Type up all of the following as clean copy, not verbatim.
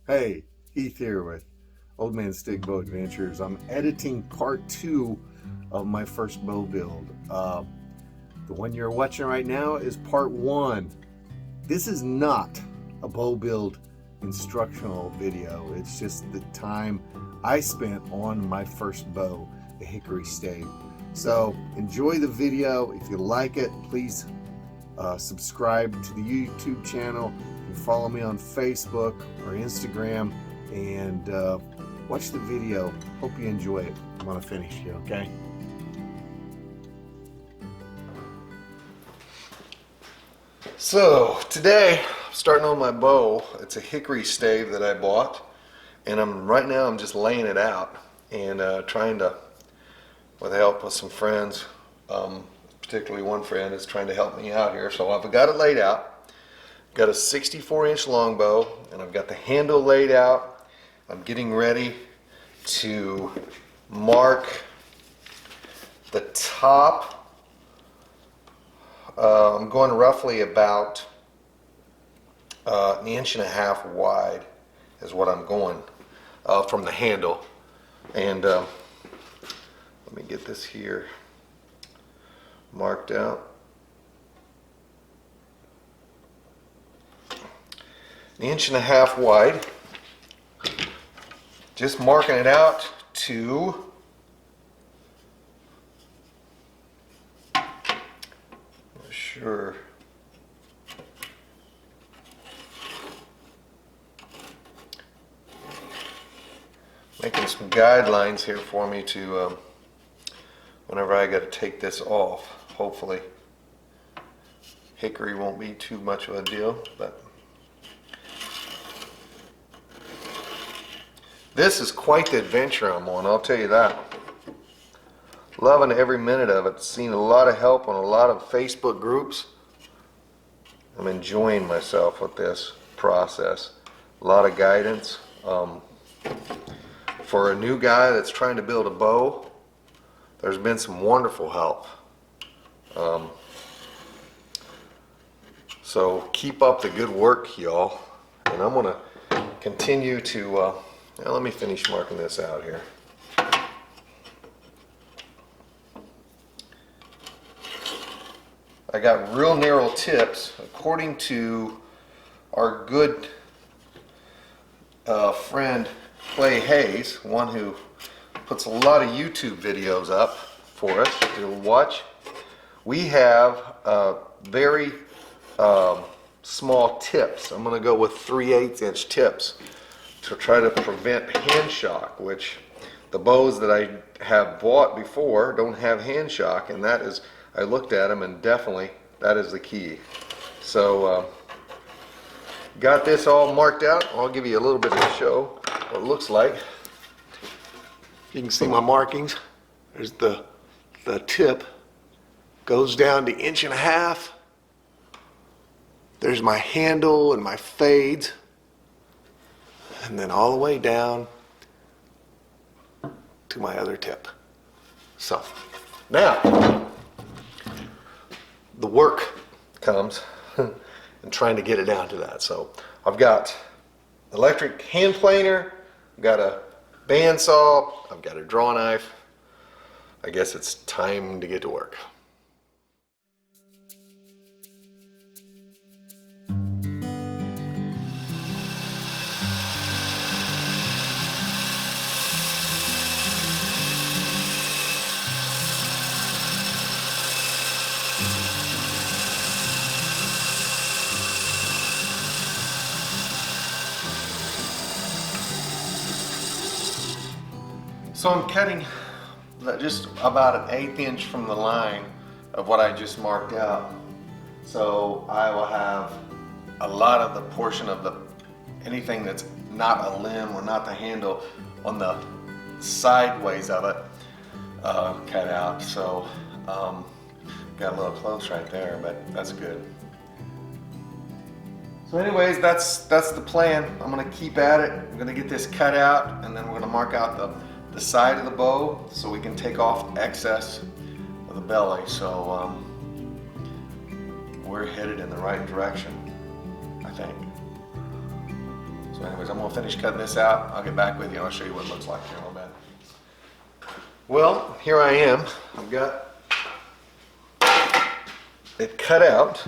Hey, Heath here with Oldman Bow Adventures. I'm editing part 2 of my first bow build. The one you're watching right now is part 1. This is not a bow build instructional video. It's just the time I spent on my first bow, the hickory stave. So enjoy the video. If you like it, please subscribe to the YouTube channel and follow me on Facebook or Instagram, and watch the video. Hope you enjoy it. I'm gonna finish here, okay? So today I'm starting on my bow. It's a hickory stave that I bought, and right now I'm just laying it out and trying to, with help with some friends, particularly one friend is trying to help me out here. So I've got it laid out. Got a 64-inch longbow, and I've got the handle laid out. I'm getting ready to mark the top. I'm going roughly about an inch and a half wide is what I'm going from the handle. And let me get this here marked out. An inch and a half wide. Just marking it out to sure. Making some guidelines here for me to whenever I got to take this off. Hopefully hickory won't be too much of a deal, but this is quite the adventure I'm on, I'll tell you that. Loving every minute of it. Seen a lot of help on a lot of Facebook groups. I'm enjoying myself with this process. A lot of guidance. For a new guy that's trying to build a bow, there's been some wonderful help. So keep up the good work, y'all. And I'm going to continue to now let me finish marking this out here. I got real narrow tips according to our good friend Clay Hayes, one who puts a lot of YouTube videos up for us to watch. We have very small tips. I'm going to go with 3/8-inch tips to try to prevent hand shock, which the bows that I have bought before don't have hand shock, and that is, I looked at them and definitely that is the key. So got this all marked out. I'll give you a little bit of a show what it looks like. You can see my markings. There's the tip goes down to 1.5 inches. There's my handle and my fades, and then all the way down to my other tip. So now the work comes and trying to get it down to that. So I've got electric hand planer, I've got a bandsaw, I've got a draw knife. I guess it's time to get to work. So I'm cutting just about 1/8 inch from the line of what I just marked out. So I will have a lot of the portion of anything that's not a limb or not the handle on the sideways of it cut out. So got a little close right there, but that's good. So anyways, that's the plan. I'm gonna keep at it. I'm gonna get this cut out, and then we're gonna mark out the side of the bow so we can take off excess of the belly. So we're headed in the right direction, I think. So So anyways, I'm gonna finish cutting this out. I'll get back with you. I'll show you what it looks like here in a little bit. Well, here I am. I've got it cut out,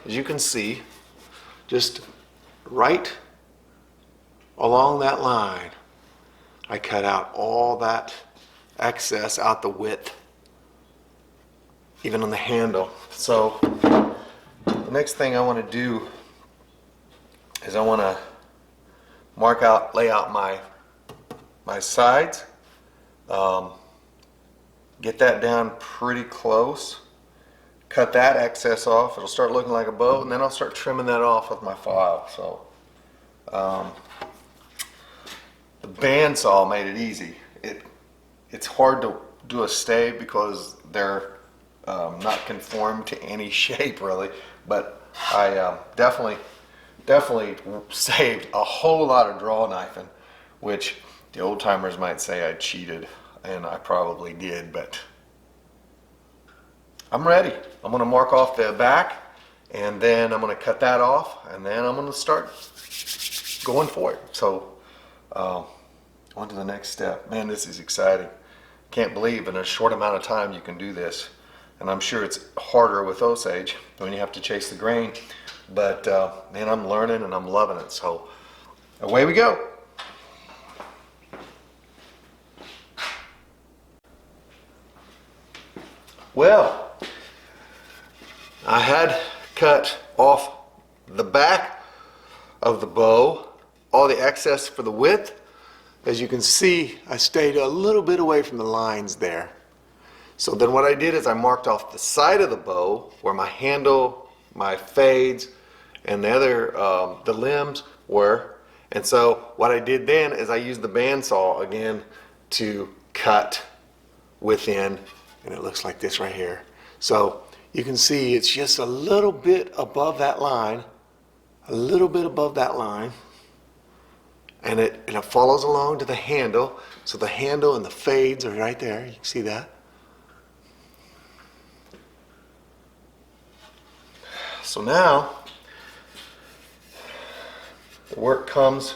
as you can see, just right along that line. I cut out all that excess out the width, even on the handle. So the next thing I want to do is I want to lay out my sides, get that down pretty close, cut that excess off. It'll start looking like a bow, and then I'll start trimming that off with my file. So the bandsaw made it easy. It's hard to do a stave because they're not conformed to any shape really, but I definitely saved a whole lot of draw knifing, which the old timers might say I cheated, and I probably did, but I'm ready. I'm going to mark off the back, and then I'm going to cut that off, and then I'm going to start going for it. So on to the next step. Man, this is exciting. Can't believe in a short amount of time you can do this. And I'm sure it's harder with Osage when you have to chase the grain. But man, I'm learning and I'm loving it. So away we go. Well, I had cut off the back of the bow, all the excess for the width. As you can see, I stayed a little bit away from the lines there. So then what I did is I marked off the side of the bow where my handle, my fades, and the other, the limbs were. And so what I did then is I used the bandsaw again to cut within, and it looks like this right here. So you can see it's just a little bit above that line, a little bit above that line. And it follows along to the handle. So the handle and the fades are right there. You can see that. So now the work comes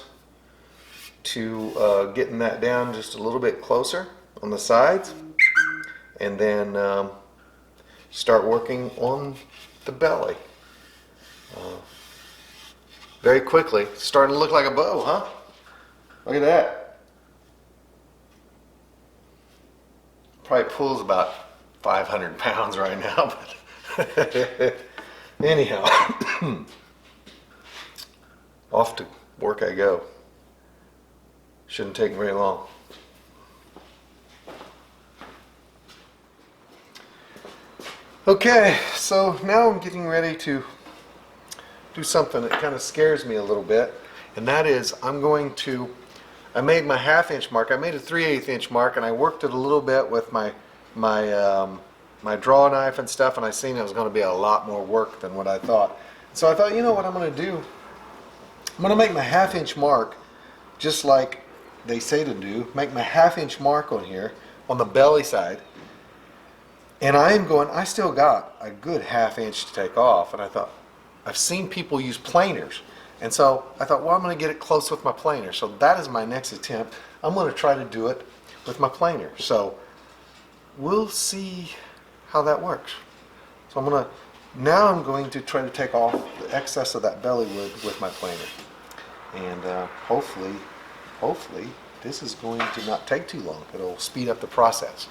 to getting that down just a little bit closer on the sides, and then start working on the belly. Very quickly, starting to look like a bow, huh? Look at that. Probably pulls about 500 pounds right now, but anyhow, off to work I go. Shouldn't take very long. Okay, so now I'm getting ready to do something that kind of scares me a little bit, and that is I made my 1/2 inch mark. I made a 3/8 inch mark, and I worked it a little bit with my draw knife and stuff, and I seen it was going to be a lot more work than what I thought. So I thought, you know what I'm going to do? I'm going to make my 1/2 inch mark just like they say to do. Make my 1/2 inch mark on here on the belly side, and I still got a good 1/2 inch to take off, and I thought, I've seen people use planers. And so I thought, well, I'm going to get it close with my planer. So that is my next attempt. I'm going to try to do it with my planer. So we'll see how that works. So now I'm going to try to take off the excess of that belly wood with my planer. And hopefully this is going to not take too long. It'll speed up the process.